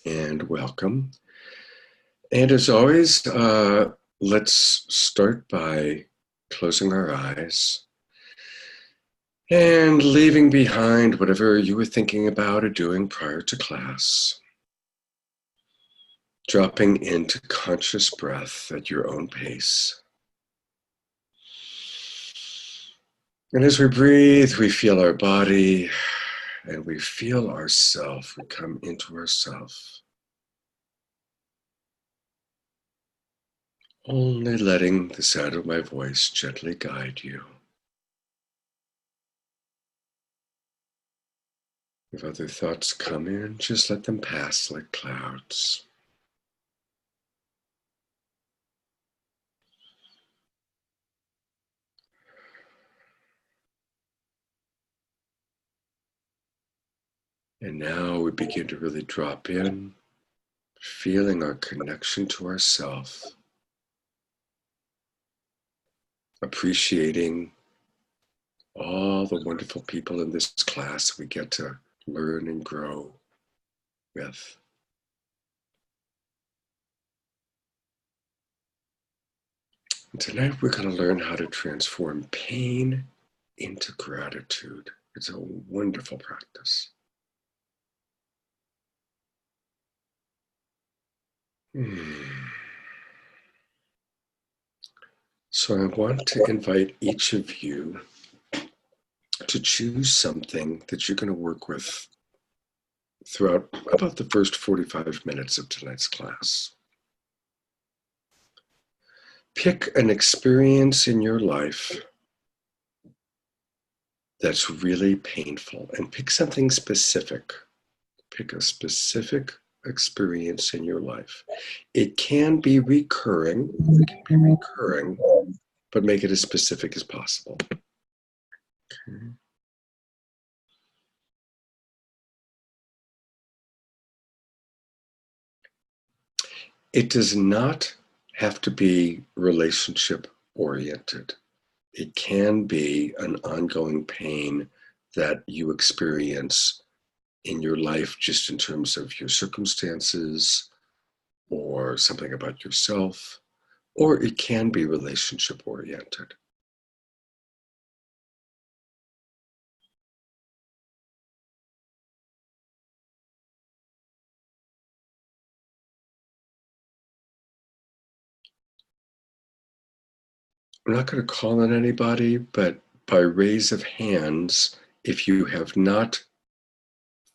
and welcome. And as always, let's start by closing our eyes and leaving behind whatever you were thinking about or doing prior to class. Dropping into conscious breath at your own pace. And as we breathe, we feel our body and we feel ourself. We come into ourself. Only letting the sound of my voice gently guide you. If other thoughts come in, just let them pass like clouds. And now we begin to really drop in, feeling our connection to ourself, appreciating all the wonderful people in this class we get to learn and grow with. And tonight we're going to learn how to transform pain into gratitude. It's a wonderful practice. So I want to invite each of you to choose something that you're going to work with throughout about the first 45 minutes of tonight's class. Pick an experience in your life that's really painful and pick something specific. Pick a specific experience in your life. It can be recurring, but make it as specific as possible. Okay. It does not have to be relationship oriented. It can be an ongoing pain that you experience in your life just in terms of your circumstances or something about yourself, or it can be relationship oriented. I'm not going to call on anybody, but by raise of hands, if you have not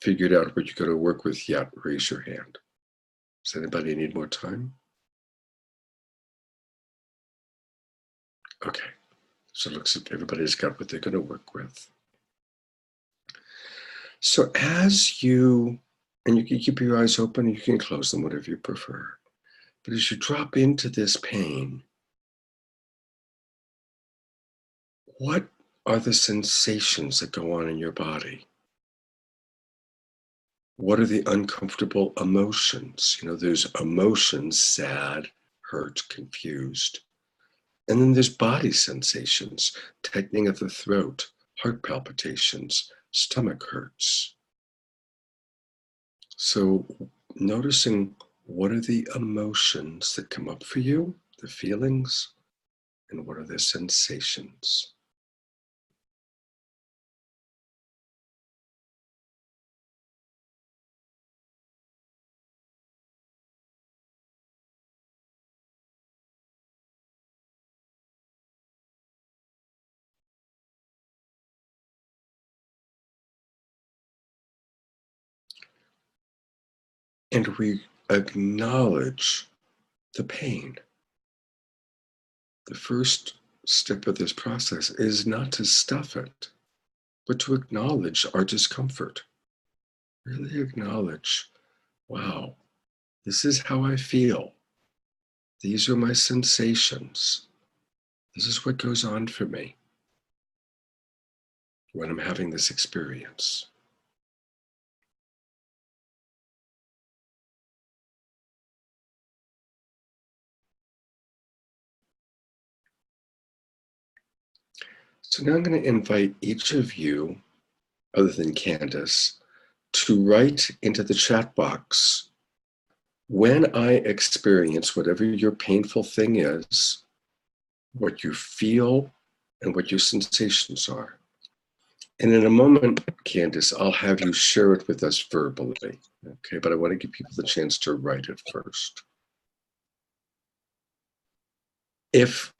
figured out what you're going to work with yet, raise your hand. Does anybody need more time? Okay, so it looks like everybody's got what they're going to work with. So as you, and you can keep your eyes open, you can close them, whatever you prefer. But as you drop into this pain, what are the sensations that go on in your body? What are the uncomfortable emotions? You know, there's emotions, sad, hurt, confused. And then there's body sensations, tightening of the throat, heart palpitations, stomach hurts. So noticing what are the emotions that come up for you, the feelings, and what are the sensations? And we acknowledge the pain. The first step of this process is not to stuff it, but to acknowledge our discomfort. Really acknowledge, wow, this is how I feel. These are my sensations. This is what goes on for me when I'm having this experience. So now I'm going to invite each of you, other than Candace, to write into the chat box When I experience whatever your painful thing is, what you feel and what your sensations are. And in a moment, Candace, I'll have you share it with us verbally, okay? But I want to give people the chance to write it first. If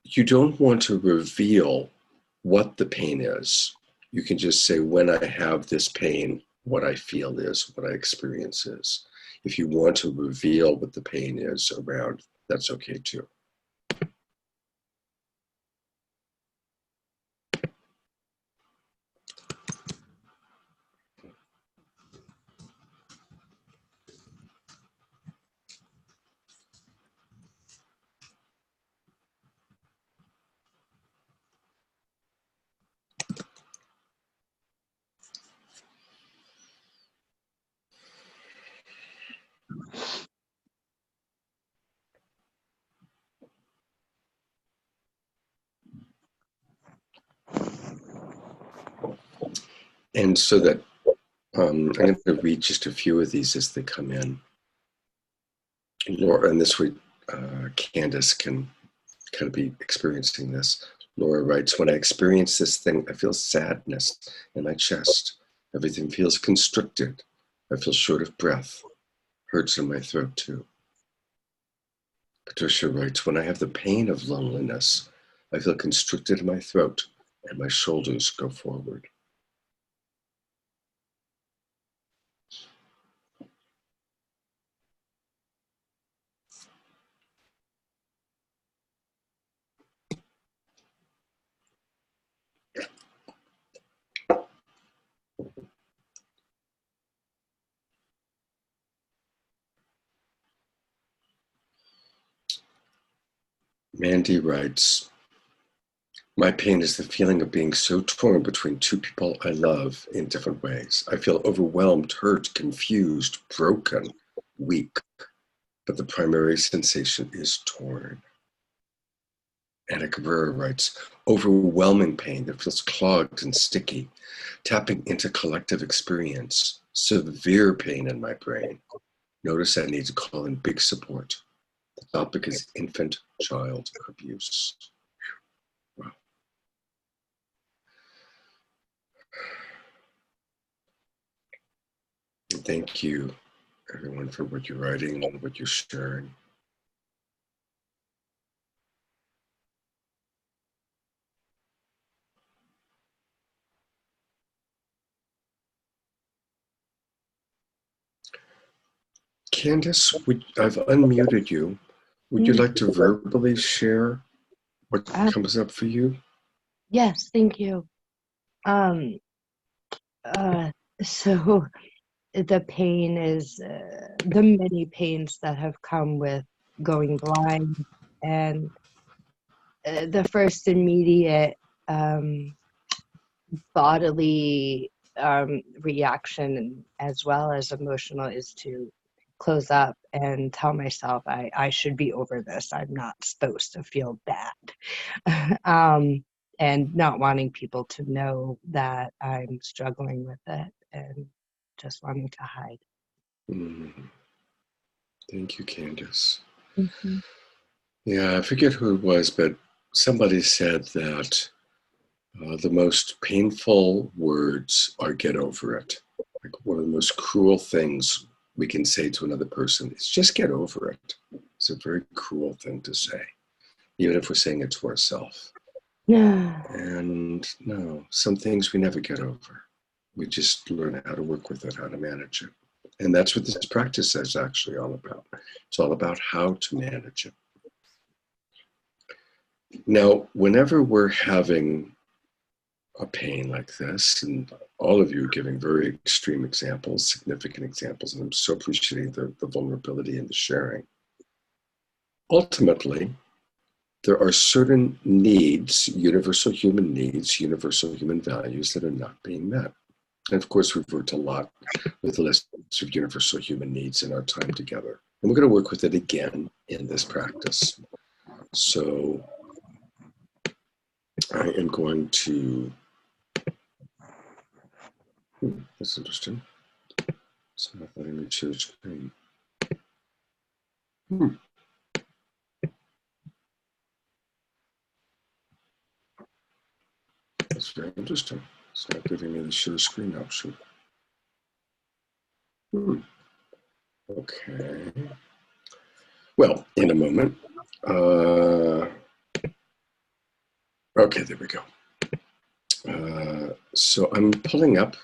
you don't want to reveal what the pain is, you can just say, when I have this pain, what I feel is, what I experience is. If you want to reveal what the pain is around, that's okay too. And so that I'm going to read just a few of these as they come in. Laura, and this week, Candace can kind of be experiencing this. Laura writes, when I experience this thing, I feel sadness in my chest. Everything feels constricted. I feel short of breath. Hurts in my throat too. Patricia writes, when I have the pain of loneliness, I feel constricted in my throat and my shoulders go forward. Mandy writes, my pain is the feeling of being so torn between two people I love in different ways. I feel overwhelmed, hurt, confused, broken, weak, but the primary sensation is torn. Anna Cabrera writes, overwhelming pain that feels clogged and sticky, tapping into collective experience, severe pain in my brain. Notice I need to call in big support. The topic is infant-child abuse. Wow. And thank you, everyone, for what you're writing and what you're sharing. Candace, I've unmuted you. Would you like to verbally share what comes up for you? Yes, thank you. So the pain is the many pains that have come with going blind, and the first immediate bodily reaction as well as emotional is to close up and tell myself I should be over this. I'm not supposed to feel bad. And not wanting people to know that I'm struggling with it and just wanting to hide. Mm. Thank you, Candace. Mm-hmm. Yeah, I forget who it was, but somebody said that the most painful words are get over it. Like one of the most cruel things we can say to another person is just get over it. It's a very cruel thing to say, even if we're saying it to ourselves. And no, some things we never get over. We just learn how to work with it, how to manage it. And that's what this practice is actually all about. It's all about how to manage it. Now, whenever we're having a pain like this, and all of you are giving very extreme examples, significant examples, and I'm so appreciating the vulnerability and the sharing. Ultimately, there are certain needs, universal human needs, universal human values that are not being met. And of course, we've worked a lot with the list of universal human needs in our time together. And we're going to work with it again in this practice. So I am going to, that's interesting. It's not letting me share screen. That's very interesting. It's not giving me the share screen option. Okay. Well, in a moment. Okay, there we go. So I'm pulling up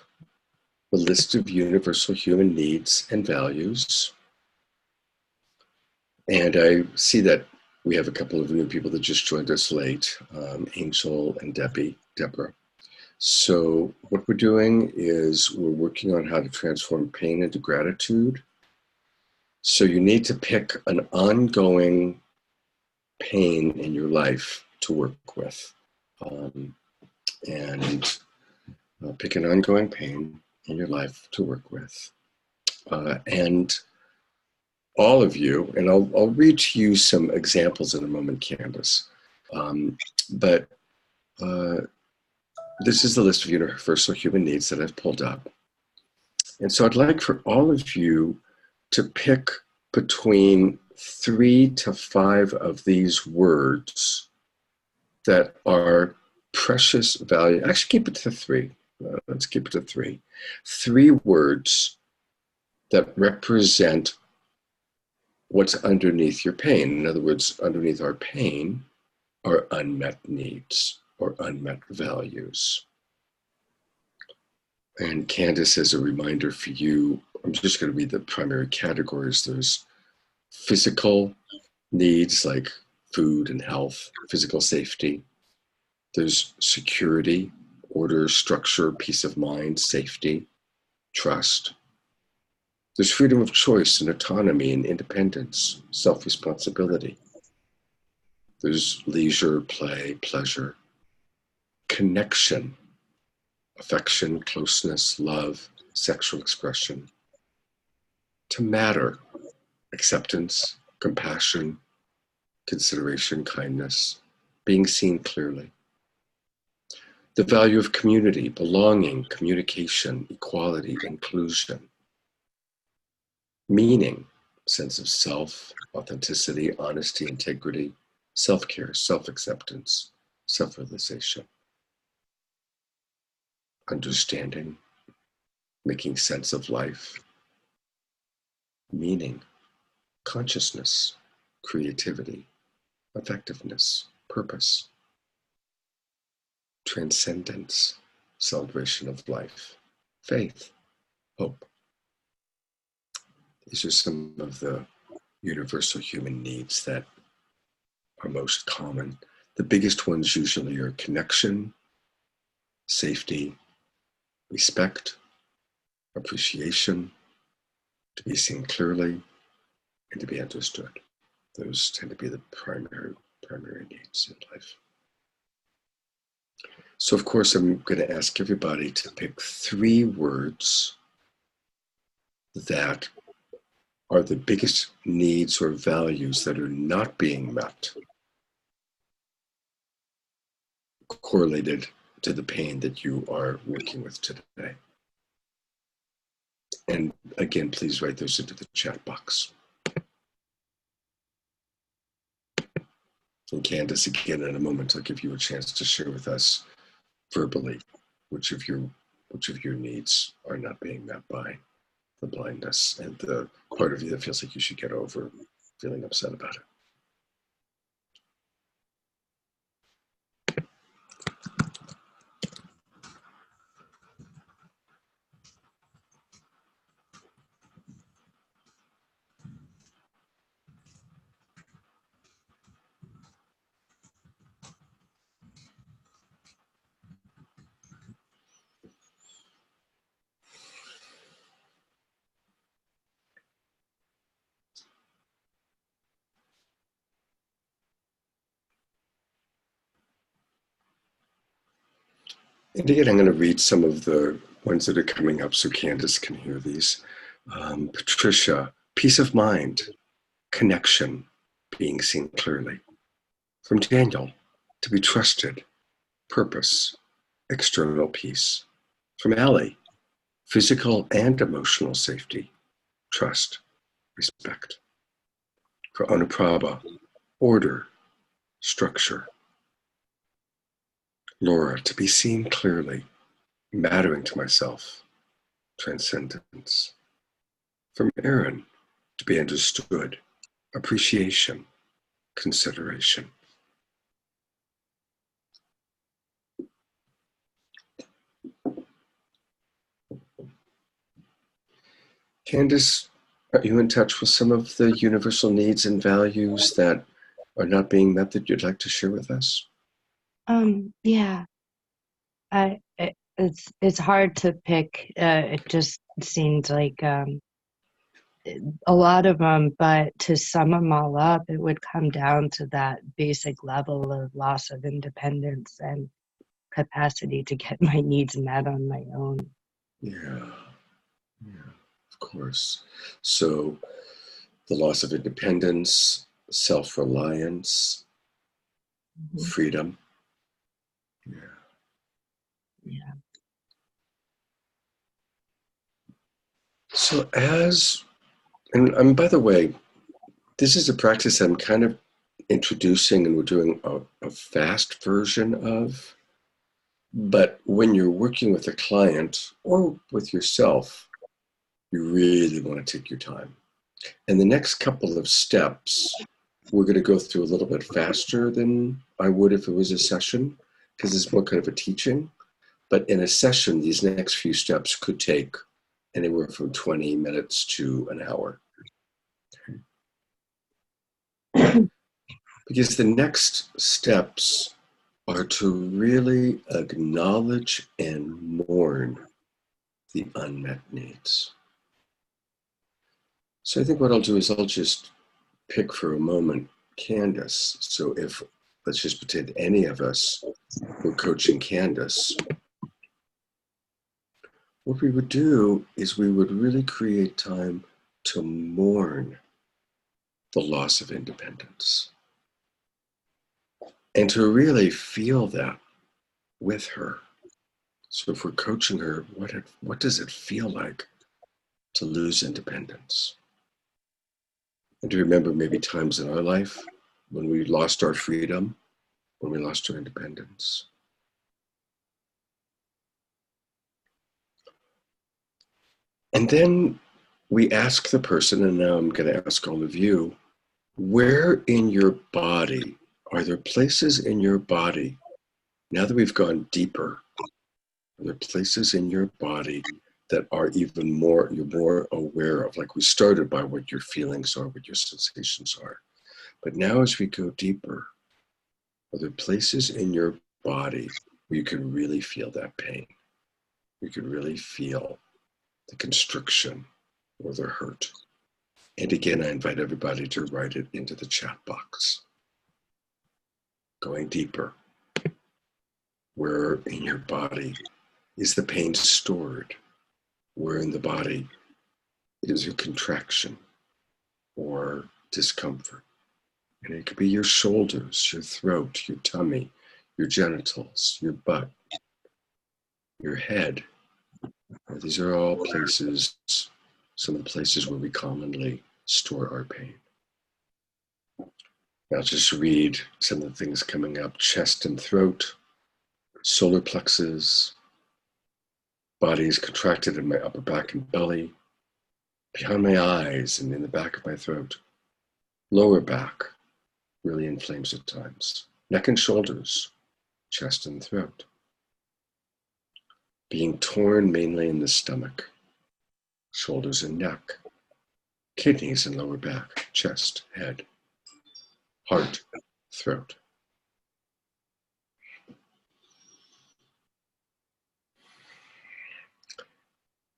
the list of universal human needs and values. And I see that we have a couple of new people that just joined us late, Angel and Deborah. So what we're doing is we're working on how to transform pain into gratitude. So you need to pick an ongoing pain in your life to work with. And pick an ongoing pain in your life to work with. And all of you, and I'll read to you some examples in a moment, Candace. But this is the list of universal human needs that I've pulled up. And so I'd like for all of you to pick between 3 to 5 of these words that are precious value. Actually, keep it to 3. Let's keep it to 3. 3 words that represent what's underneath your pain. In other words, underneath our pain are unmet needs or unmet values. And Candace, as a reminder for you, I'm just going to read the primary categories. There's physical needs like food and health, physical safety. There's security, order, structure, peace of mind, safety, trust. There's freedom of choice and autonomy and independence, self-responsibility. There's leisure, play, pleasure, connection, affection, closeness, love, sexual expression. To matter, acceptance, compassion, consideration, kindness, being seen clearly. The value of community, belonging, communication, equality, inclusion. Meaning, sense of self, authenticity, honesty, integrity, self-care, self-acceptance, self-realization. Understanding, making sense of life. Meaning, consciousness, creativity, effectiveness, purpose. Transcendence, celebration of life. Faith, hope. These are some of the universal human needs that are most common. The biggest ones usually are connection, safety, respect, appreciation, to be seen clearly, and to be understood. Those tend to be the primary needs in life. So of course, I'm going to ask everybody to pick 3 words that are the biggest needs or values that are not being met, correlated to the pain that you are working with today. And again, please write those into the chat box. And Candace, again, in a moment, I'll give you a chance to share with us verbally which of your needs are not being met by the blindness and the part of you that feels like you should get over feeling upset about it. And again, I'm going to read some of the ones that are coming up so Candace can hear these. Patricia, peace of mind, connection, being seen clearly. From Daniel, to be trusted, purpose, external peace. From Allie, physical and emotional safety, trust, respect. For Anuprabha, order, structure. Laura, to be seen clearly, mattering to myself, transcendence. From Aaron, to be understood, appreciation, consideration. Candace, are you in touch with some of the universal needs and values that are not being met that you'd like to share with us? Yeah. It's hard to pick. It just seems like a lot of them, but to sum them all up, it would come down to that basic level of loss of independence and capacity to get my needs met on my own. Yeah, of course. So the loss of independence, self-reliance, freedom. Yeah. So and by the way, this is a practice I'm kind of introducing, and we're doing a fast version of. But when you're working with a client or with yourself, you really want to take your time. And the next couple of steps, we're going to go through a little bit faster than I would if it was a session, because it's more kind of a teaching. But in a session, these next few steps could take anywhere from 20 minutes to an hour. Because the next steps are to really acknowledge and mourn the unmet needs. So I think what I'll do is I'll just pick for a moment Candace. So if, let's just pretend any of us were coaching Candace, what we would do is we would really create time to mourn the loss of independence and to really feel that with her. So if we're coaching her, what does it feel like to lose independence? And to remember maybe times in our life when we lost our freedom, when we lost our independence. And then we ask the person, and now I'm going to ask all of you, where in your body, are there places in your body, now that we've gone deeper, are there places in your body that are even more, you're more aware of? Like we started by what your feelings are, what your sensations are. But now as we go deeper, are there places in your body where you can really feel that pain? You can really feel the constriction or the hurt. And again, I invite everybody to write it into the chat box. Going deeper, where in your body is the pain stored? Where in the body is your contraction or discomfort? And it could be your shoulders, your throat, your tummy, your genitals, your butt, your head. These are all places, some of the places where we commonly store our pain. I'll just read some of the things coming up: chest and throat, solar plexus, body is contracted in my upper back and belly, behind my eyes and in the back of my throat, lower back really inflames at times, neck and shoulders, chest and throat, being torn mainly in the stomach, shoulders and neck, kidneys and lower back, chest, head, heart, throat.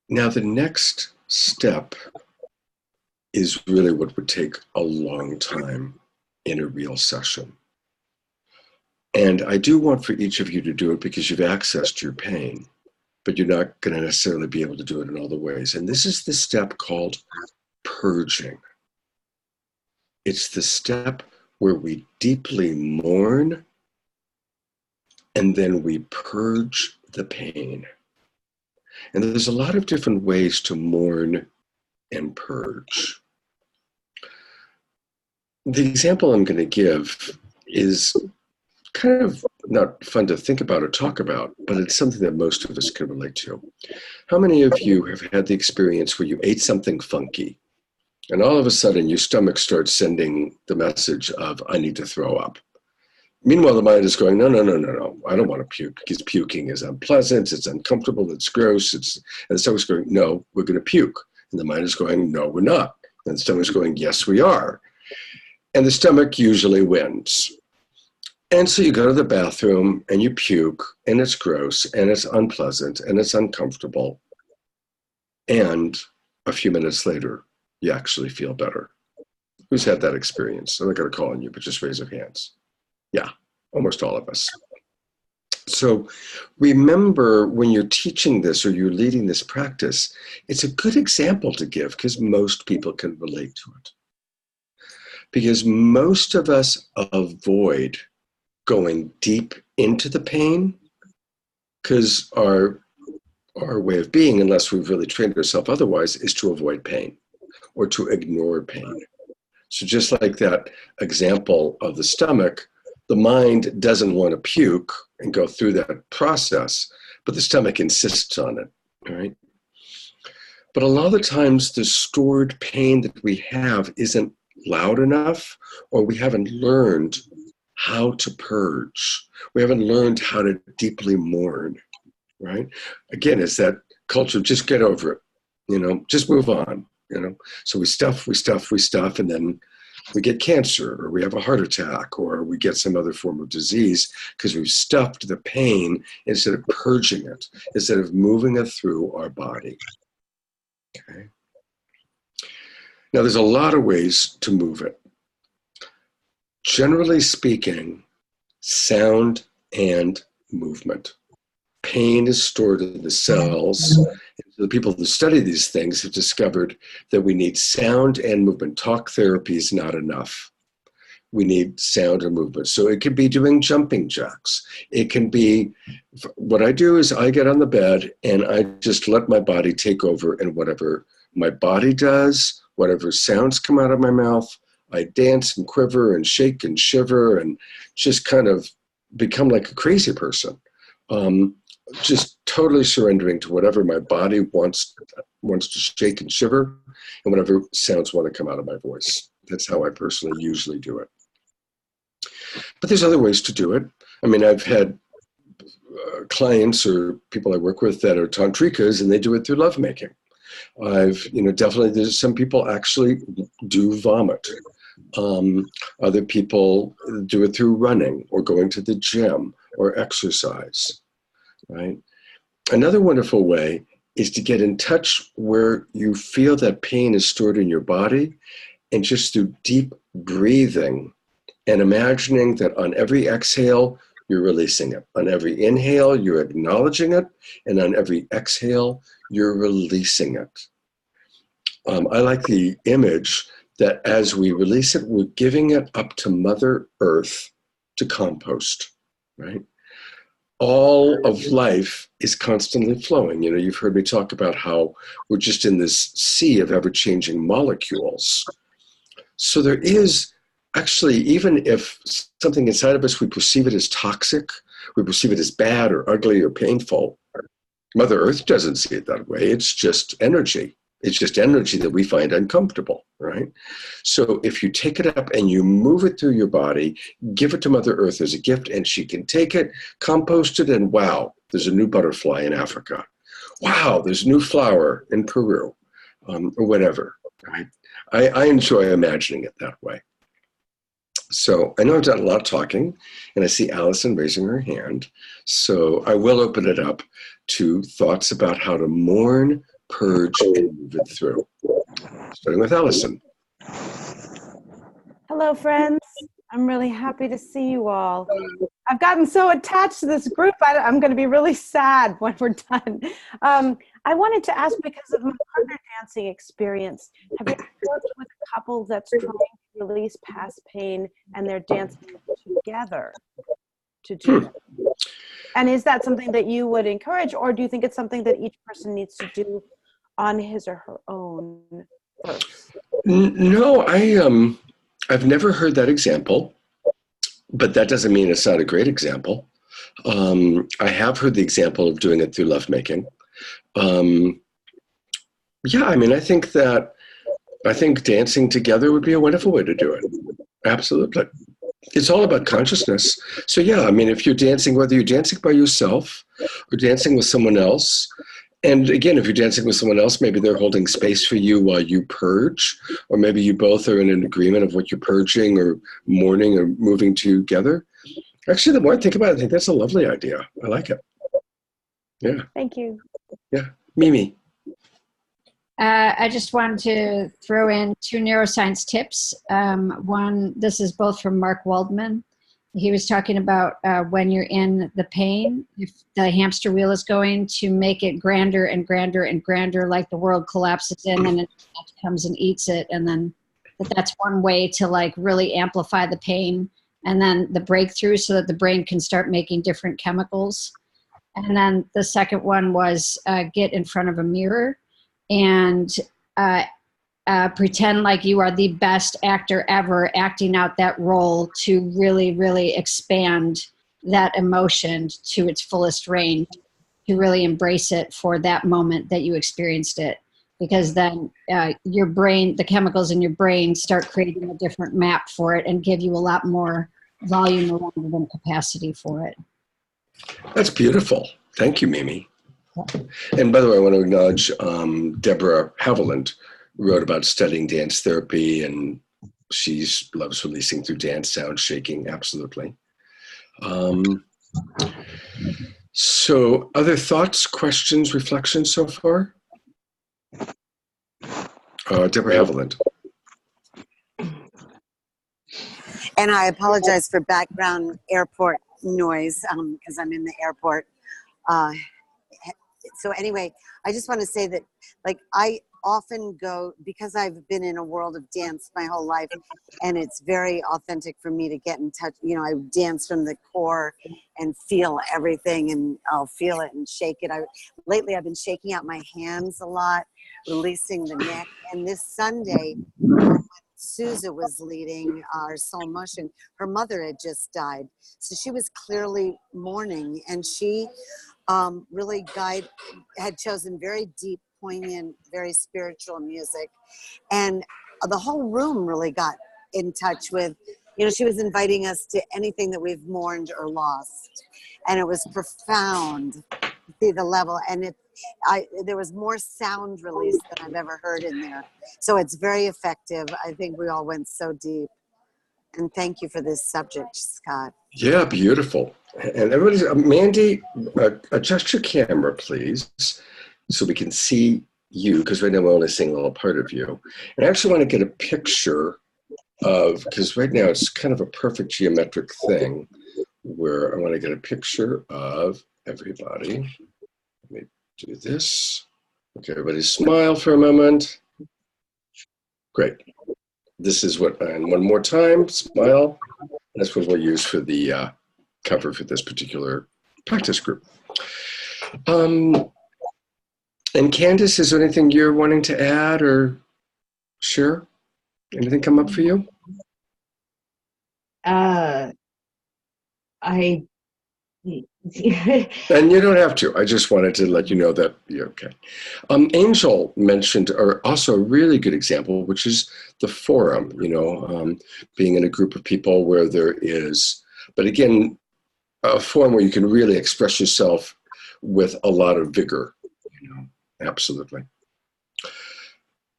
Now the next step is really what would take a long time in a real session. And I do want for each of you to do it because you've accessed your pain, but you're not going to necessarily be able to do it in all the ways. And this is the step called purging. It's the step where we deeply mourn and then we purge the pain. And there's a lot of different ways to mourn and purge. The example I'm going to give is kind of not fun to think about or talk about, but it's something that most of us can relate to. How many of you have had the experience where you ate something funky and all of a sudden your stomach starts sending the message of, I need to throw up? Meanwhile, the mind is going, no, no, no, no, no. I don't want to puke because puking is unpleasant. It's uncomfortable. It's gross. And the stomach's going, no, we're going to puke. And the mind is going, no, we're not. And the stomach's going, yes, we are. And the stomach usually wins. And so you go to the bathroom and you puke and it's gross and it's unpleasant and it's uncomfortable. And a few minutes later, you actually feel better. Who's had that experience? I'm not going to call on you, but just raise your hands. Yeah, almost all of us. So remember, when you're teaching this or you're leading this practice, it's a good example to give because most people can relate to it. Because most of us avoid going deep into the pain because our way of being, unless we've really trained ourselves otherwise, is to avoid pain or to ignore pain. So just like that example of the stomach, the mind doesn't want to puke and go through that process, but the stomach insists on it, right? But a lot of the times the stored pain that we have isn't loud enough, or we haven't learned how to purge. We haven't learned how to deeply mourn, right? Again, it's that culture, just get over it, just move on, So we stuff, and then we get cancer, or we have a heart attack, or we get some other form of disease because we've stuffed the pain instead of purging it, instead of moving it through our body. Okay. Now, there's a lot of ways to move it. Generally speaking, sound and movement. Pain is stored in the cells. The people who study these things have discovered that we need sound and movement. Talk therapy is not enough. We need sound and movement. So it could be doing jumping jacks. It can be, what I do is I get on the bed and I just let my body take over, and whatever my body does, whatever sounds come out of my mouth, I dance and quiver and shake and shiver and just kind of become like a crazy person. Just totally surrendering to whatever my body wants to shake and shiver, and whatever sounds want to come out of my voice. That's how I personally usually do it. But there's other ways to do it. I mean, I've had clients or people I work with that are tantrikas, and they do it through lovemaking. Definitely there's some people actually do vomit. Other people do it through running or going to the gym or exercise. Right? Another wonderful way is to get in touch where you feel that pain is stored in your body, and just through deep breathing and imagining that on every exhale, you're releasing it. On every inhale, you're acknowledging it, and on every exhale, you're releasing it. I like the image that as we release it, we're giving it up to Mother Earth to compost, right? All of life is constantly flowing. You've heard me talk about how we're just in this sea of ever-changing molecules. So there is actually, even if something inside of us, we perceive it as toxic, we perceive it as bad or ugly or painful, Mother Earth doesn't see it that way. It's just energy. It's just energy that we find uncomfortable, right? So if you take it up and you move it through your body, give it to Mother Earth as a gift, and she can take it, compost it, and wow, there's a new butterfly in Africa. Wow, there's a new flower in Peru, or whatever, right? I enjoy imagining it that way. So I know I've done a lot of talking, and I see Allison raising her hand. So I will open it up to thoughts about how to mourn, purge, and move it through. Starting with Allison. Hello, friends. I'm really happy to see you all. I've gotten so attached to this group, I'm going to be really sad when we're done. I wanted to ask, because of my partner dancing experience, have you worked with a couple that's trying to release past pain and they're dancing together to do that? And is that something that you would encourage, or do you think it's something that each person needs to do on his or her own first? No, I've never heard that example, but that doesn't mean it's not a great example. I have heard the example of doing it through lovemaking. Yeah, I mean, I think dancing together would be a wonderful way to do it. Absolutely. It's all about consciousness. So yeah, I mean, if you're dancing, whether you're dancing by yourself or dancing with someone else, and again, if you're dancing with someone else, maybe they're holding space for you while you purge, or maybe you both are in an agreement of what you're purging or mourning or moving together. Actually, the more I think about it, I think that's a lovely idea. I like it. Yeah. Thank you. Yeah. Mimi. I just wanted to throw in 2 neuroscience tips. One, this is both from Mark Waldman. He was talking about when you're in the pain, if the hamster wheel is going, to make it grander and grander and grander, like the world collapses in and it comes and eats it. And then that's one way to like really amplify the pain. And then the breakthrough so that the brain can start making different chemicals. And then the second one was get in front of a mirror and pretend like you are the best actor ever, acting out that role to really, really expand that emotion to its fullest range, to really embrace it for that moment that you experienced it. Because then your brain, the chemicals in your brain start creating a different map for it and give you a lot more volume around and capacity for it. That's beautiful. Thank you, Mimi. And by the way, I want to acknowledge Deborah Haviland wrote about studying dance therapy, and she loves releasing through dance, sound, shaking, absolutely. So other thoughts, questions, reflections so far? Deborah Haviland. And I apologize for background airport noise because I'm in the airport. So anyway, I just want to say that, like, I often go, because I've been in a world of dance my whole life, and it's very authentic for me to get in touch. You know, I dance from the core and feel everything, and I'll feel it and shake it. Lately I've been shaking out my hands a lot, releasing the neck. And this Sunday, Sousa was leading our Soul Motion. Her mother had just died, so she was clearly mourning, and she really had chosen very deep, poignant, very spiritual music, and the whole room really got in touch with, you know, she was inviting us to anything that we've mourned or lost, and it was profound to see the level, and there was more sound release than I've ever heard in there, so it's very effective. I think we all went so deep, and thank you for this subject, Scott. Yeah, beautiful. And everybody's, Mandy, adjust your camera, please, so we can see you, because right now we're only seeing a little part of you. And I actually want to get a picture of, because right now it's kind of a perfect geometric thing, where I want to get a picture of everybody. Let me do this. Okay, everybody smile for a moment. Great. This is what, and one more time, smile. That's what we'll use for the cover for this particular practice group. And Candace, is there anything you're wanting to add or share? Anything come up for you? I And you don't have to. I just wanted to let you know that you're okay. Angel mentioned also a really good example, which is the forum, you know, being in a group of people where there is, but again, a forum where you can really express yourself with a lot of vigor, you know, absolutely.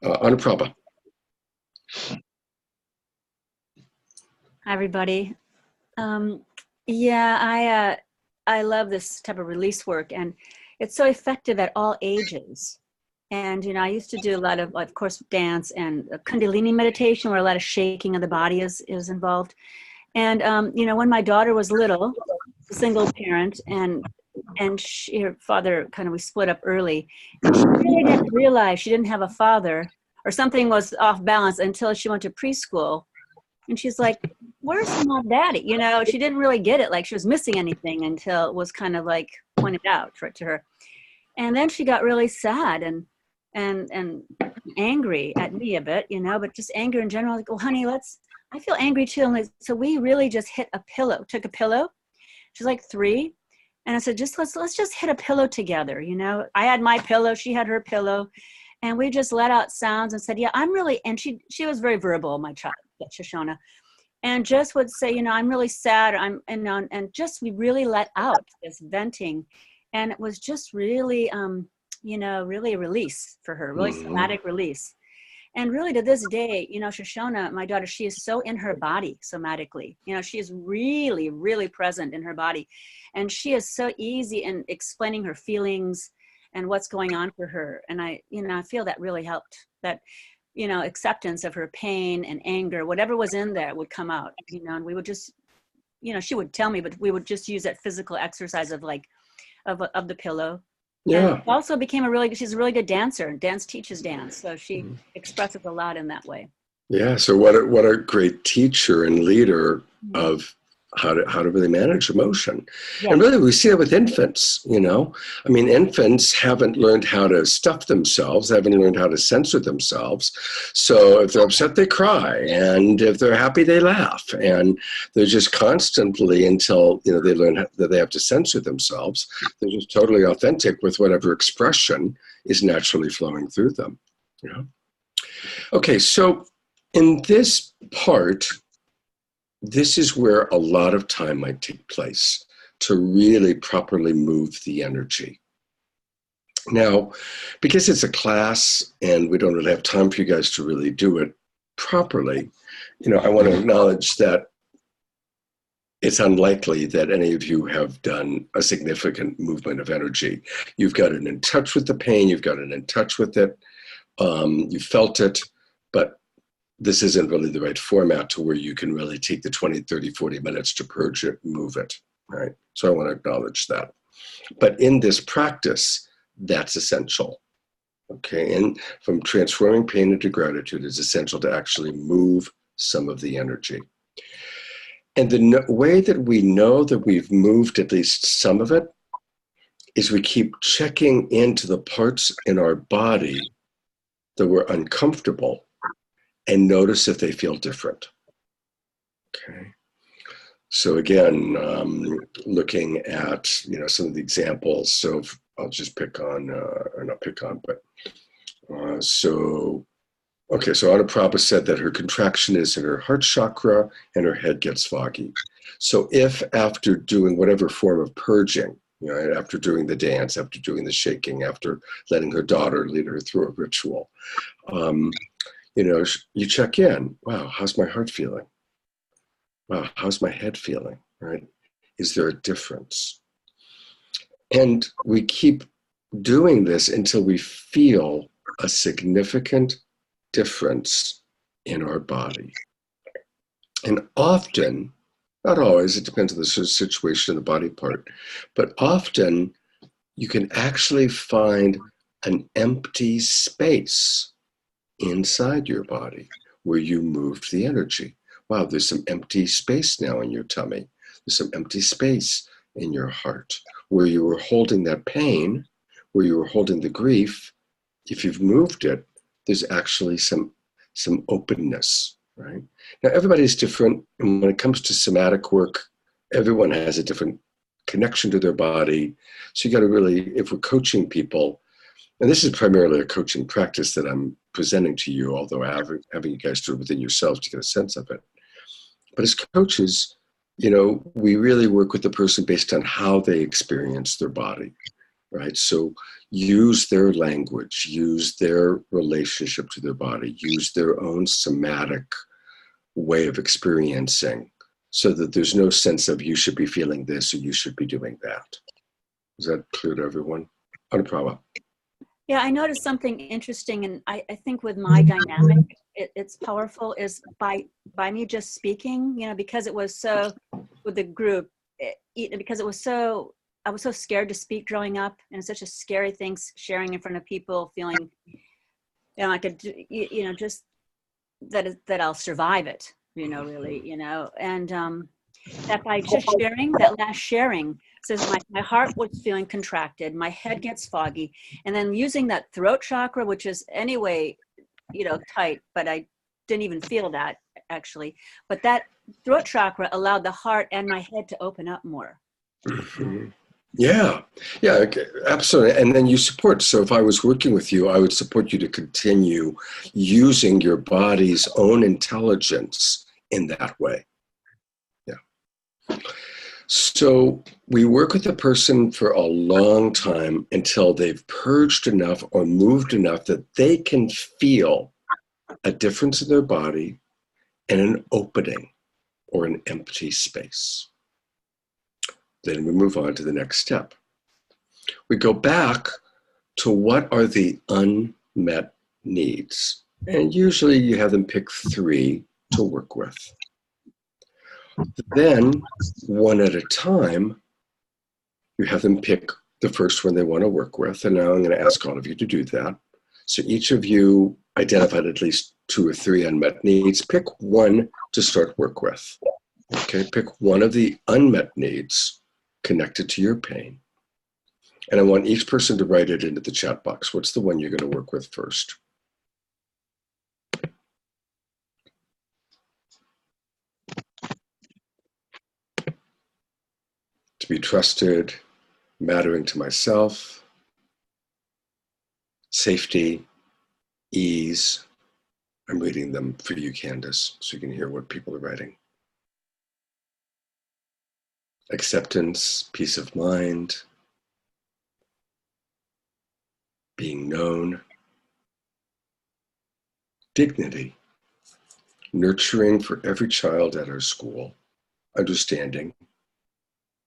Anuprabha. Hi, everybody. Yeah, I love this type of release work, and it's so effective at all ages. And, you know, I used to do a lot of course, dance and Kundalini meditation, where a lot of shaking of the body is involved. And, you know, when my daughter was little, a single parent, and her father we split up early, and she really didn't realize she didn't have a father, or something was off balance, until she went to preschool. And she's like, where's mom, daddy? You know, she didn't really get it, like she was missing anything, until it was kind of like pointed out to her. And then she got really sad and angry at me a bit, you know, but just anger in general. Like, well, honey, let's I feel angry too. And so we really just hit a pillow, took a pillow. She's like 3. And I said, let's just hit a pillow together. You know, I had my pillow, she had her pillow, and we just let out sounds and said, yeah, I'm really, and she was very verbal, my child, Shoshana, and just would say, you know, I'm really sad. And just, we really let out this venting. And it was just really, you know, really a release for her, really somatic release. And really to this day, you know, Shoshana, my daughter, she is so in her body somatically. You know, she is really, really present in her body. And she is so easy in explaining her feelings and what's going on for her. And I feel that really helped. That, you know, acceptance of her pain and anger, whatever was in there would come out, you know, and we would just, you know, she would tell me, but we would just use that physical exercise of like, of the pillow. Yeah. And also became she's a really good dancer. Dance teaches dance. So she expresses a lot in that way. Yeah. So what a great teacher and leader of how to really manage emotion. Yeah. And really we see that with infants, you know. I mean, infants haven't learned how to stuff themselves, haven't learned how to censor themselves. So if they're upset, they cry. And if they're happy, they laugh. And they're just constantly, until, you know, they learn that they have to censor themselves, they're just totally authentic with whatever expression is naturally flowing through them, you know. Okay, so in this part, this is where a lot of time might take place to really properly move the energy. Now, because it's a class and we don't really have time for you guys to really do it properly, you know, I want to acknowledge that it's unlikely that any of you have done a significant movement of energy. You've gotten in touch with the pain, you've gotten in touch with it, you felt it, but this isn't really the right format to where you can really take the 20, 30, 40 minutes to purge it, move it, right? So I want to acknowledge that. But in this practice, that's essential, okay? And from transforming pain into gratitude is essential to actually move some of the energy. And the way that we know that we've moved at least some of it is we keep checking into the parts in our body that were uncomfortable and notice if they feel different. Okay. So again, looking at, you know, some of the examples. So I'll just pick on, or not pick on, but so Anuprabha said that her contraction is in her heart chakra and her head gets foggy. So if after doing whatever form of purging, you know, after doing the dance, after doing the shaking, after letting her daughter lead her through a ritual, you know, you check in. Wow, how's my heart feeling? Wow, how's my head feeling, right? Is there a difference? And we keep doing this until we feel a significant difference in our body. And often, not always, it depends on the situation of the body part, but often you can actually find an empty space inside your body where you moved the energy. Wow, there's some empty space now in your tummy. There's some empty space in your heart where you were holding that pain, where you were holding the grief. If you've moved it, there's actually some openness, right? Now, everybody's different. And when it comes to somatic work, everyone has a different connection to their body. So you got to really, if we're coaching people, and this is primarily a coaching practice that I'm presenting to you, although having you guys do it within yourselves to get a sense of it. But as coaches, you know, we really work with the person based on how they experience their body, right? So use their language, use their relationship to their body, use their own somatic way of experiencing so that there's no sense of you should be feeling this or you should be doing that. Is that clear to everyone? Anuprabha. Yeah, I noticed something interesting, and I think with my dynamic, it's powerful, is by me just speaking, you know, because it was so, with the group, because I was so scared to speak growing up, and it's such a scary thing, sharing in front of people, feeling, you know, I could, you know, just that I'll survive it, you know, really, you know, and that by just sharing, that last sharing, says my heart was feeling contracted, my head gets foggy, and then using that throat chakra, which is anyway, you know, tight, but I didn't even feel that. actually, but that throat chakra allowed the heart and my head to open up more. Mhm. Yeah, yeah, okay, absolutely. And then you support. So if I was working with you, I would support you to continue using your body's own intelligence in that way. Yeah. So we work with a person for a long time until they've purged enough or moved enough that they can feel a difference in their body and an opening or an empty space. Then we move on to the next step. We go back to what are the unmet needs. And usually you have them pick 3 to work with. Then, one at a time, you have them pick the first one they want to work with. And now I'm going to ask all of you to do that. So each of you identified at least 2 or 3 unmet needs. Pick one to start work with. Okay, pick one of the unmet needs connected to your pain. And I want each person to write it into the chat box. What's the one you're going to work with first? To be trusted, mattering to myself, safety, ease. I'm reading them for you, Candace, so you can hear what people are writing. Acceptance, peace of mind, being known, dignity, nurturing for every child at our school, understanding,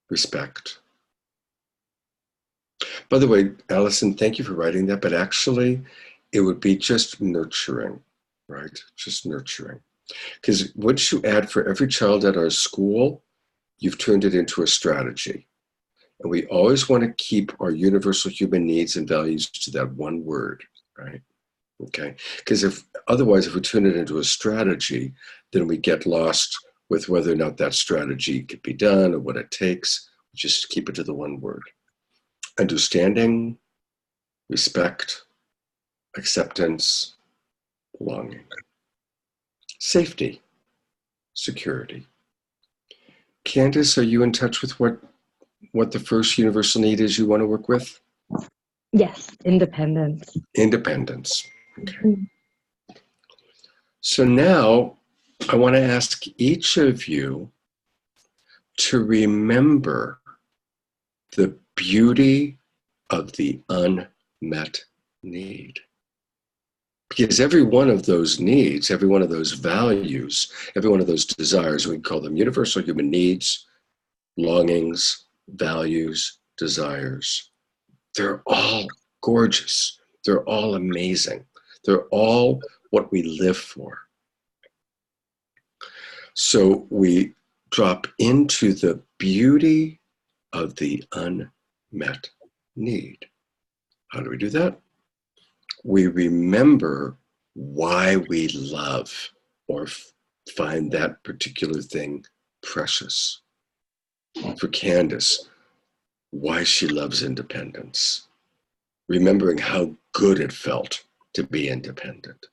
respect. By the way, Allison, thank you for writing that, but actually it would be just nurturing, right? Just nurturing. Because once you add for every child at our school, you've turned it into a strategy. And we always want to keep our universal human needs and values to that one word, right? Okay, because otherwise, if we turn it into a strategy, then we get lost with whether or not that strategy could be done or what it takes. Just keep it to the one word. Understanding, respect, acceptance, belonging, safety, security. Candace, are you in touch with what the first universal need is you want to work with? Yes, independence. Independence. Okay. So now I want to ask each of you to remember the beauty of the unmet need. Because every one of those needs, every one of those values, every one of those desires, we call them universal human needs, longings, values, desires. They're all gorgeous. They're all amazing. They're all what we live for. So we drop into the beauty of the unmet need. How do we do that? We remember why we love or find that particular thing precious. For Candace, why she loves independence. Remembering how good it felt to be independent.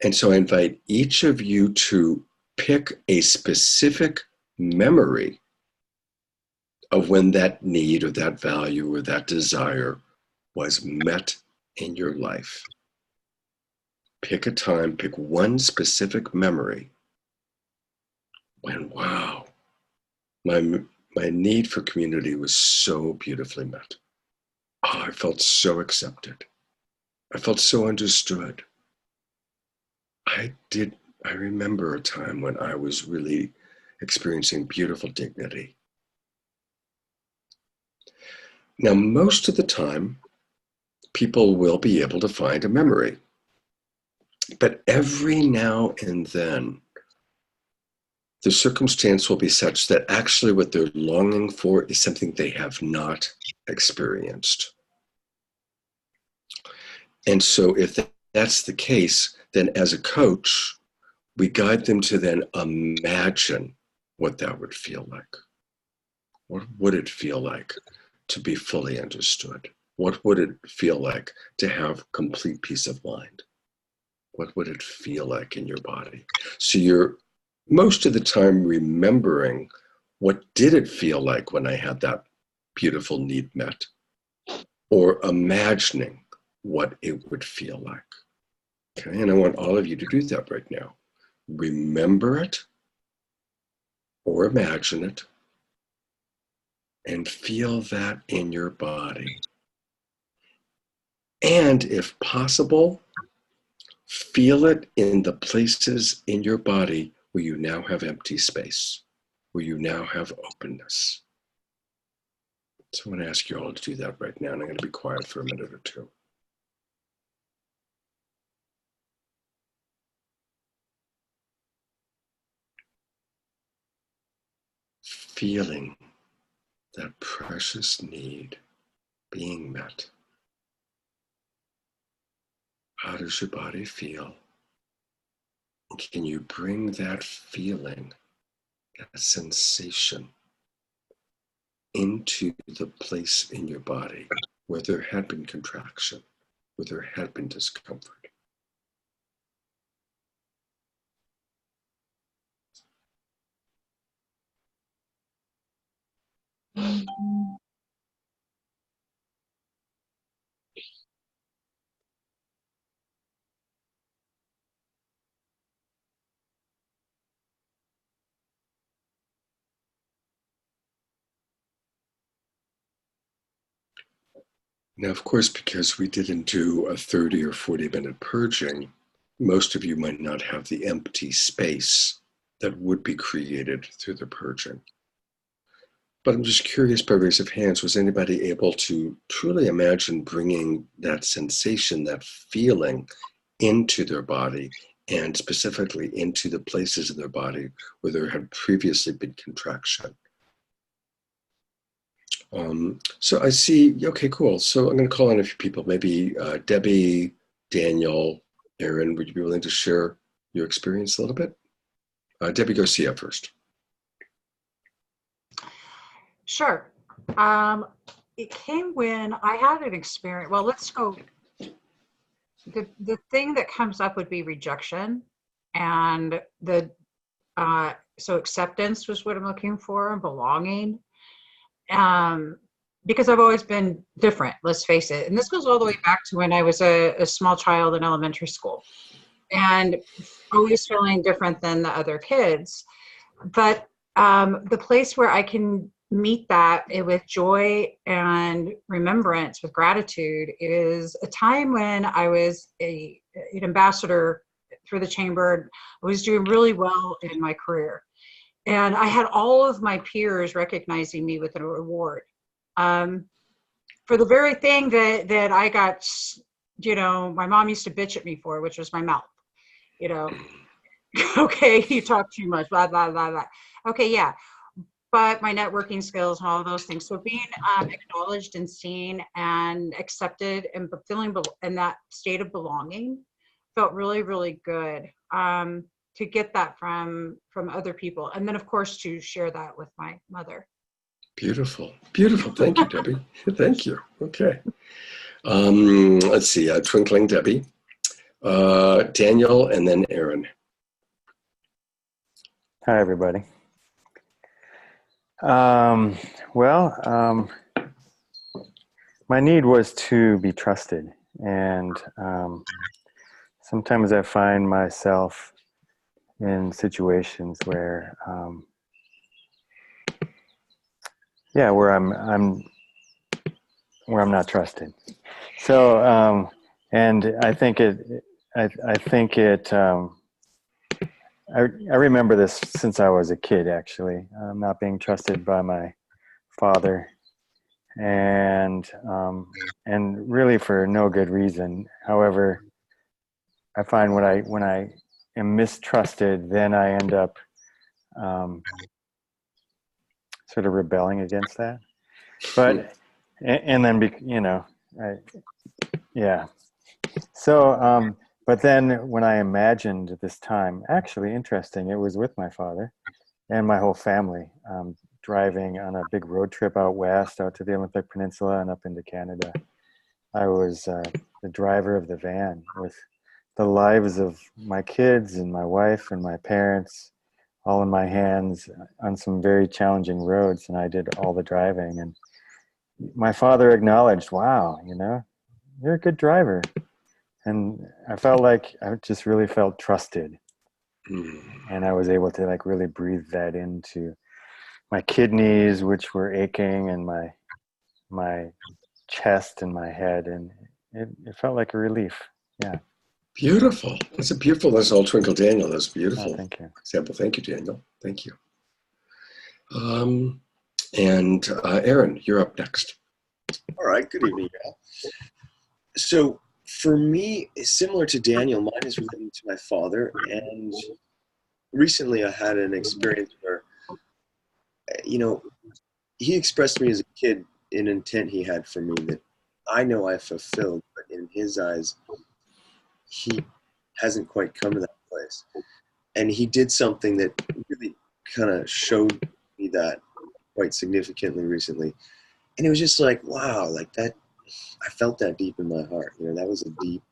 And so I invite each of you to pick a specific memory of when that need or that value or that desire was met in your life. Pick a time, pick one specific memory when, wow, my need for community was so beautifully met. Oh, I felt so accepted. I felt so understood. I remember a time when I was really experiencing beautiful dignity. Now, most of the time, people will be able to find a memory. But every now and then, the circumstance will be such that actually what they're longing for is something they have not experienced. And so if that's the case, then as a coach, we guide them to then imagine what that would feel like. What would it feel like to be fully understood? What would it feel like to have complete peace of mind? What would it feel like in your body? So you're most of the time remembering, what did it feel like when I had that beautiful need met? Or imagining what it would feel like. Okay, and I want all of you to do that right now. Remember it or imagine it and feel that in your body. And if possible, feel it in the places in your body where you now have empty space, where you now have openness. So I'm going to ask you all to do that right now, and I'm going to be quiet for a minute or two. Feeling that precious need being met. How does your body feel? Can you bring that feeling, that sensation, into the place in your body where there had been contraction, where there had been discomfort? Now, of course, because we didn't do a 30 or 40-minute purging, most of you might not have the empty space that would be created through the purging. But I'm just curious, by raise of hands, was anybody able to truly imagine bringing that sensation, that feeling into their body, and specifically into the places in their body where there had previously been contraction? So I see, okay, cool. So I'm going to call on a few people, maybe Debbie, Daniel, Aaron, would you be willing to share your experience a little bit? Debbie Garcia first. Sure. It came when I had an experience. Well, let's go. The thing that comes up would be rejection, and so acceptance was what I'm looking for, and belonging. Because I've always been different, let's face it. And this goes all the way back to when I was a small child in elementary school, and always feeling different than the other kids. But the place where I can meet that with joy and remembrance, with gratitude, is a time when I was an ambassador for the chamber. I was doing really well in my career, and I had all of my peers recognizing me with an award for the very thing that I got, my mom used to bitch at me for, which was my mouth. Okay, you talk too much, blah, blah, blah, blah. Okay, yeah. But my networking skills and all of those things. So being acknowledged and seen and accepted and feeling in that state of belonging felt really, really good. To get that from other people. And then, of course, to share that with my mother. Beautiful. Beautiful. Thank you, Debbie. Thank you. Okay. Let's see. Twinkling Debbie, Daniel, and then Aaron. Hi, everybody. My need was to be trusted. And sometimes I find myself in situations where, where I'm not trusted. So, and I think I remember this since I was a kid, actually, not being trusted by my father, and really for no good reason. However, I find when I am mistrusted, then I end up sort of rebelling against that. But and then So, but then when I imagined this time, actually interesting, it was with my father and my whole family, driving on a big road trip out west, out to the Olympic Peninsula and up into Canada. I was the driver of the van with the lives of my kids and my wife and my parents all in my hands on some very challenging roads, and I did all the driving. And my father acknowledged, wow, you know, you're a good driver. And I felt like I just really felt trusted. And I was able to like really breathe that into my kidneys, which were aching, and my chest and my head, and it felt like a relief. Yeah. Beautiful. That's all Twinkle Daniel. That's beautiful. Oh, thank you. Example. Thank you, Daniel. Thank you. And Aaron, you're up next. All right. Good evening, y'all. So for me, similar to Daniel, mine is related to my father. And recently I had an experience where, you know, he expressed to me as a kid an intent he had for me that I know I fulfilled, but in his eyes, he hasn't quite come to that place. And he did something that really kind of showed me that quite significantly recently. And it was just like, wow, like that, I felt that deep in my heart. You know, that was a deep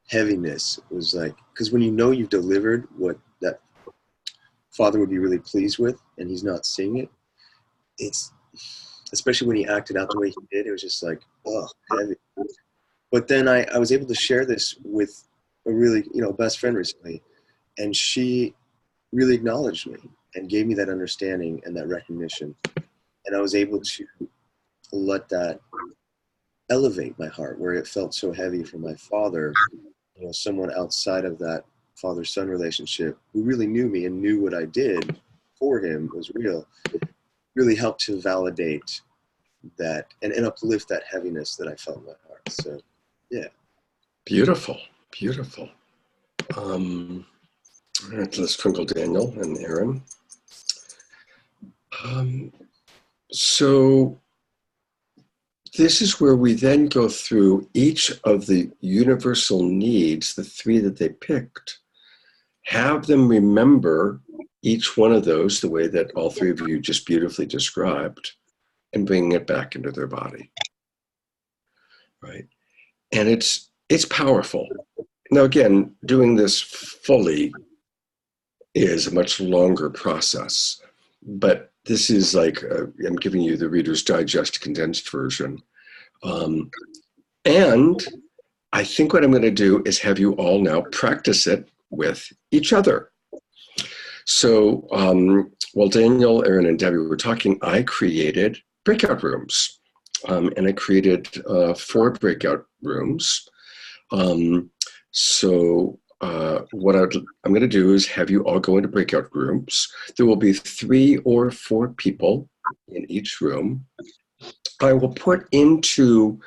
heaviness. It was like, because when you know you've delivered what that father would be really pleased with and he's not seeing it, it's, especially when he acted out the way he did, it was just like, oh, heavy. But then I was able to share this with a really, you know, best friend recently, and she really acknowledged me and gave me that understanding and that recognition. And I was able to let that elevate my heart where it felt so heavy for my father, you know, someone outside of that father-son relationship who really knew me and knew what I did for him was real, really helped to validate that and uplift that heaviness that I felt in my heart. So, yeah. Beautiful. Beautiful. All right, let's Twinkle Daniel and Aaron. So this is where we then go through each of the universal needs, the three that they picked, have them remember each one of those the way that all three of you just beautifully described, and bringing it back into their body, right? And it's powerful. Now, again, doing this fully is a much longer process, but this is like, I'm giving you the Reader's Digest condensed version. And I think what I'm going to do is have you all now practice it with each other. So while Daniel, Aaron, and Debbie were talking, I created breakout rooms. And I created 4 breakout rooms. So what I'm going to do is have you all go into breakout rooms. There will be 3 or 4 people in each room. I will put into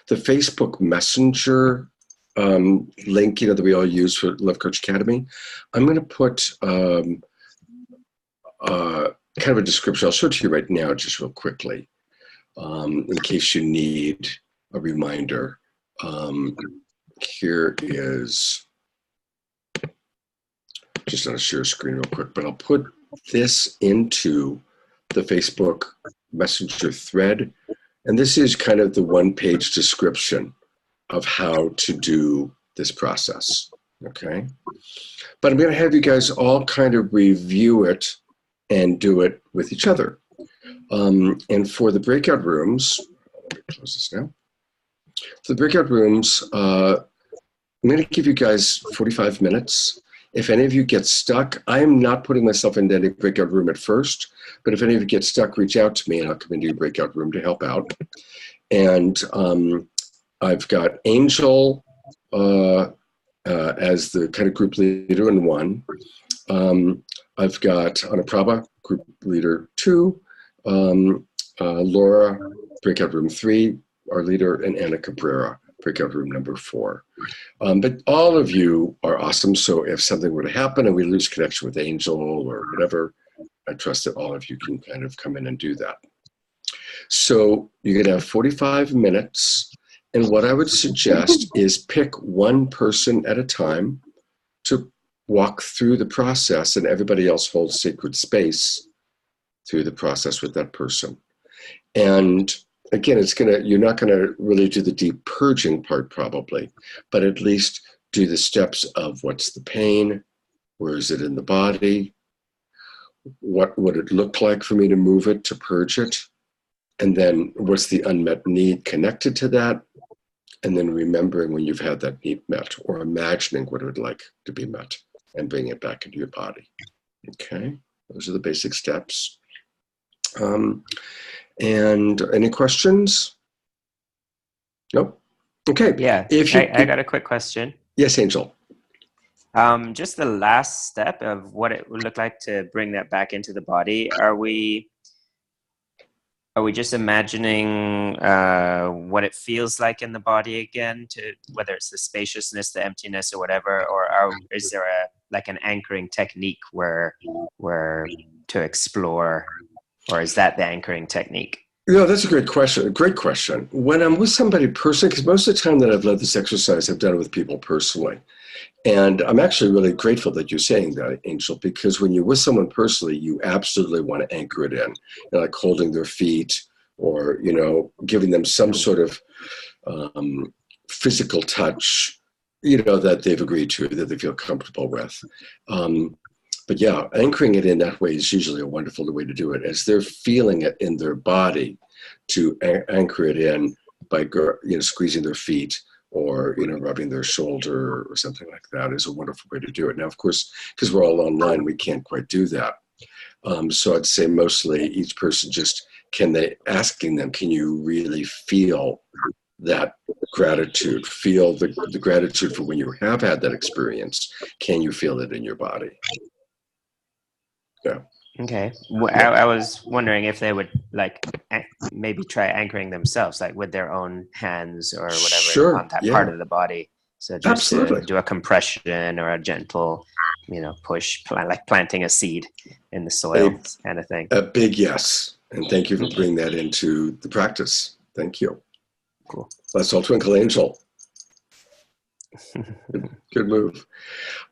the Facebook Messenger link, you know, that we all use for Love Coach Academy. I'm going to put kind of a description. I'll show it to you right now, just real quickly, in case you need a reminder. Here is just on a share screen real quick, but I'll put this into the Facebook Messenger thread. And this is kind of the one-page description of how to do this process, okay? But I'm going to have you guys all kind of review it and do it with each other. And for the breakout rooms, let me close this now. For the breakout rooms, I'm going to give you guys 45 minutes. If any of you get stuck, I am not putting myself into any breakout room at first, but if any of you get stuck, reach out to me and I'll come into your breakout room to help out. And I've got Angel as the kind of group leader in 1. I've got Anaprabha, group leader 2. Laura, breakout room 3, our leader, and Anna Cabrera, breakout room number 4. But all of you are awesome. So if something were to happen and we lose connection with Angel or whatever, I trust that all of you can kind of come in and do that. So you're going to have 45 minutes. And what I would suggest is pick one person at a time to walk through the process, and everybody else holds sacred space through the process with that person. And again, you're not gonna really do the deep purging part probably, but at least do the steps of what's the pain, where is it in the body, what would it look like for me to move it, to purge it, and then what's the unmet need connected to that, and then remembering when you've had that need met, or imagining what it would like to be met, and bring it back into your body. Okay, those are the basic steps. And any questions? Nope. Okay. Yeah, If you I got a quick question. Yes, Angel. Just the last step of what it would look like to bring that back into the body. Are we just imagining what it feels like in the body again, to whether it's the spaciousness, the emptiness, or whatever, or is there an anchoring technique where to explore, or is that the anchoring technique? No, that's a great question. A great question. When I'm with somebody personally, because most of the time that I've led this exercise, I've done it with people personally. And I'm actually really grateful that you're saying that, Angel, because when you're with someone personally, you absolutely want to anchor it in, like holding their feet, or, giving them some sort of physical touch, that they've agreed to, that they feel comfortable with. But yeah, anchoring it in that way is usually a wonderful way to do it, as they're feeling it in their body, to anchor it in by squeezing their feet, or rubbing their shoulder or something like that is a wonderful way to do it. Now, of course, because we're all online, we can't quite do that. So I'd say mostly each person just, can you really feel that gratitude? Feel the gratitude for when you have had that experience. Can you feel it in your body? Yeah. Okay. I was wondering if they would maybe try anchoring themselves, like with their own hands or whatever, Sure, on that yeah. part of the body. So just Absolutely. to do a compression or a gentle, push, like planting a seed in the soil kind of thing. A big yes. And thank you for bringing that into the practice. Thank you. Cool. Let's all twinkle, Angel. Good move.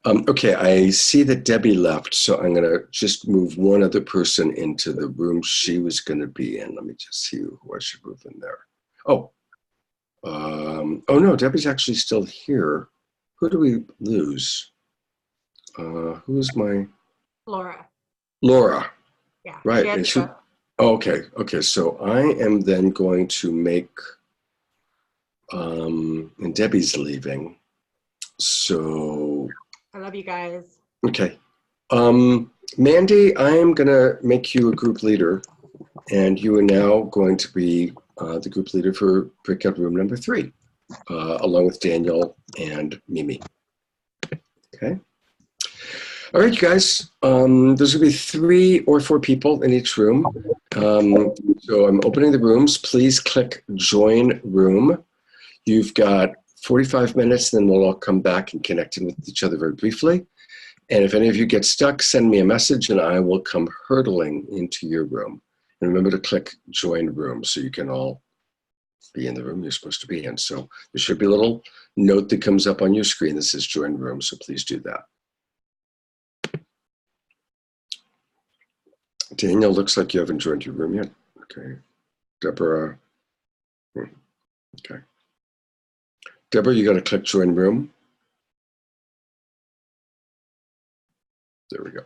Okay, I see that Debbie left, so I'm going to just move one other person into the room she was going to be in. Let me just see who I should move in there. Oh no, Debbie's actually still here. Who do we lose? Who is my? Laura. Laura. Yeah. Right. She had And to she, go. okay. So I am then going to make, and Debbie's leaving. So. I love you guys. Okay. Mandy, I am going to make you a group leader, and you are now going to be the group leader for breakout room number 3, along with Daniel and Mimi. Okay. All right, you guys. There's going to be 3 or 4 people in each room. So I'm opening the rooms. Please click join room. You've got 45 minutes, then we'll all come back and connect in with each other very briefly. And if any of you get stuck, send me a message and I will come hurtling into your room. And remember to click join room so you can all be in the room you're supposed to be in. So there should be a little note that comes up on your screen that says join room, so please do that. Daniel, looks like you haven't joined your room yet. Okay. Deborah. Okay. Deborah, you got to click join room. There we go.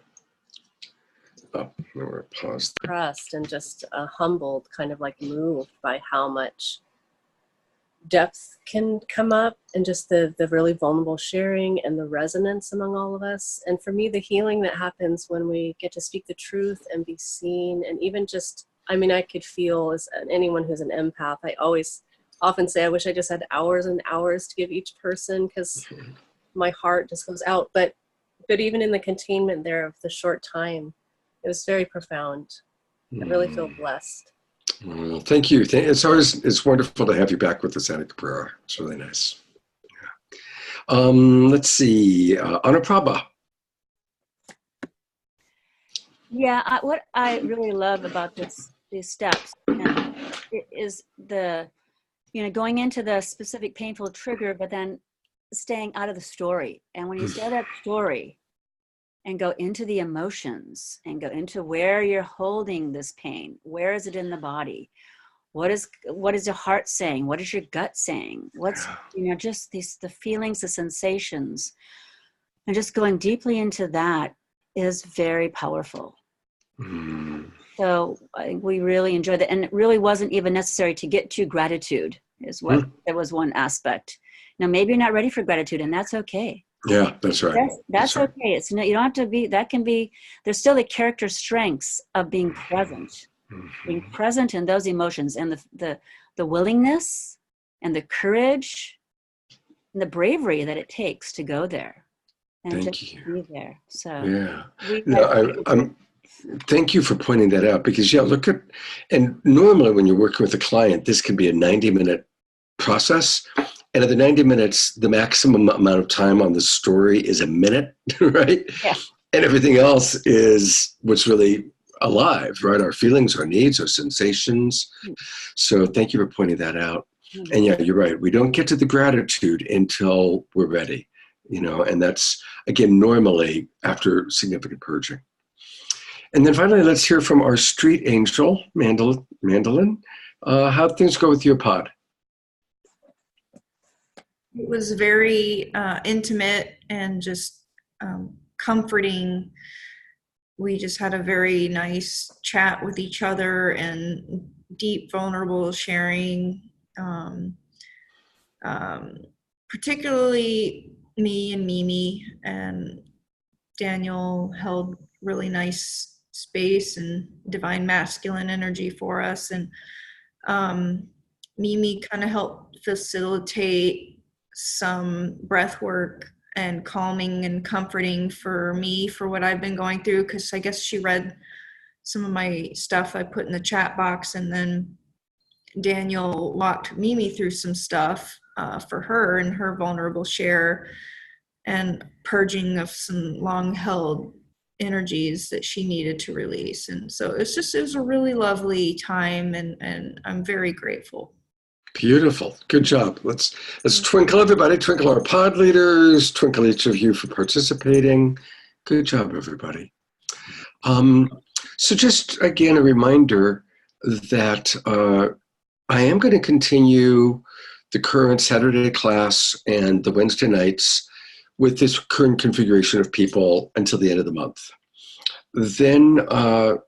Oh, we're going to pause. Impressed and just humbled, kind of like moved by how much depth can come up, and just the really vulnerable sharing and the resonance among all of us. And for me, the healing that happens when we get to speak the truth and be seen, and even just, I could feel, as anyone who's an empath, I often say I wish I just had hours and hours to give each person, because my heart just goes out. But even in the containment there of the short time, it was very profound. I really feel blessed. Well, thank you. It's wonderful to have you back with us, Anna Cabrera. It's really nice. Yeah. Let's see, Anuprabha. Yeah, what I really love about these steps is the, going into the specific painful trigger, but then staying out of the story. And when you stay out of that story and go into the emotions and go into where you're holding this pain, where is it in the body? what is your heart saying? What is your gut saying? What's, just the feelings, the sensations, and just going deeply into that is very powerful. So I think we really enjoyed that. And it really wasn't even necessary to get to gratitude is what, that was one aspect. Now, maybe you're not ready for gratitude, and that's okay. Yeah, that's right. That's right. Okay. It's no, you don't have to be, that can be, there's still the character strengths of being present, being present in those emotions, and the willingness and the courage and the bravery that it takes to go there and Thank you. be there. So yeah, thank you for pointing that out, because look at, and normally when you're working with a client, this can be a 90-minute process. And at the 90 minutes, the maximum amount of time on the story is a minute, right? Yeah. And everything else is what's really alive, right? Our feelings, our needs, our sensations. So thank you for pointing that out. And yeah, you're right. We don't get to the gratitude until we're ready, and that's, again, normally after significant purging. And then finally, let's hear from our street angel, Mandolin. How'd things go with your pod? It was very intimate and just comforting. We just had a very nice chat with each other and deep, vulnerable sharing. Particularly me and Mimi, and Daniel held really nice space and divine masculine energy for us. And Mimi kind of helped facilitate some breath work and calming and comforting for me for what I've been going through, because I guess she read some of my stuff I put in the chat box, and then Daniel walked Mimi through some stuff for her and her vulnerable share and purging of some long held energies that she needed to release. And so it was a really lovely time, and I'm very grateful. Beautiful. Good job. Let's twinkle, everybody. Twinkle our pod leaders. Twinkle each of you for participating. Good job, everybody. So just, again, a reminder that I am going to continue the current Saturday class and the Wednesday nights with this current configuration of people until the end of the month. Then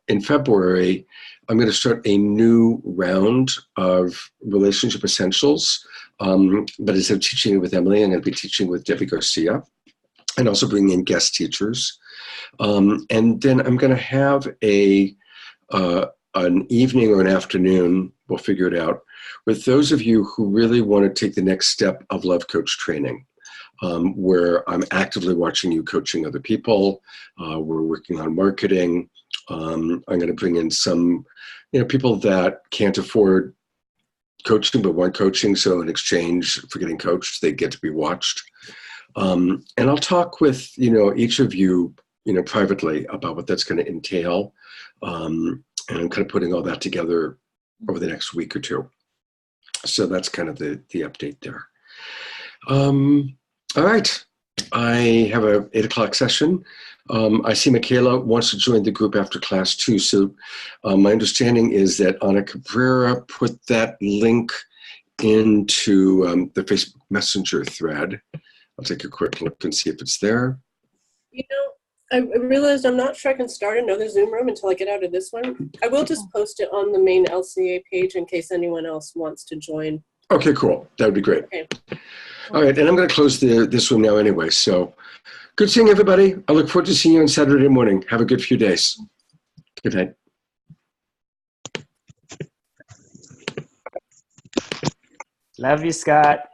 in February, I'm going to start a new round of Relationship Essentials, but instead of teaching it with Emily, I'm going to be teaching with Debbie Garcia, and also bring in guest teachers. And then I'm going to have an evening or an afternoon, we'll figure it out, with those of you who really want to take the next step of Love Coach training, where I'm actively watching you coaching other people. We're working on marketing. I'm going to bring in some, people that can't afford coaching but want coaching. So in exchange for getting coached, they get to be watched. And I'll talk with, each of you, privately about what that's going to entail. And I'm kind of putting all that together over the next week or two. So that's kind of the update there. All right. I have a 8 o'clock session. I see Michaela wants to join the group after class too. So my understanding is that Ana Cabrera put that link into the Facebook Messenger thread. I'll take a quick look and see if it's there. I realized I'm not sure I can start another Zoom room until I get out of this one. I will just post it on the main LCA page in case anyone else wants to join. Okay, cool. That would be great. Okay. All right, and I'm going to close this room now anyway. So good seeing everybody. I look forward to seeing you on Saturday morning. Have a good few days. Good night. Love you, Scott.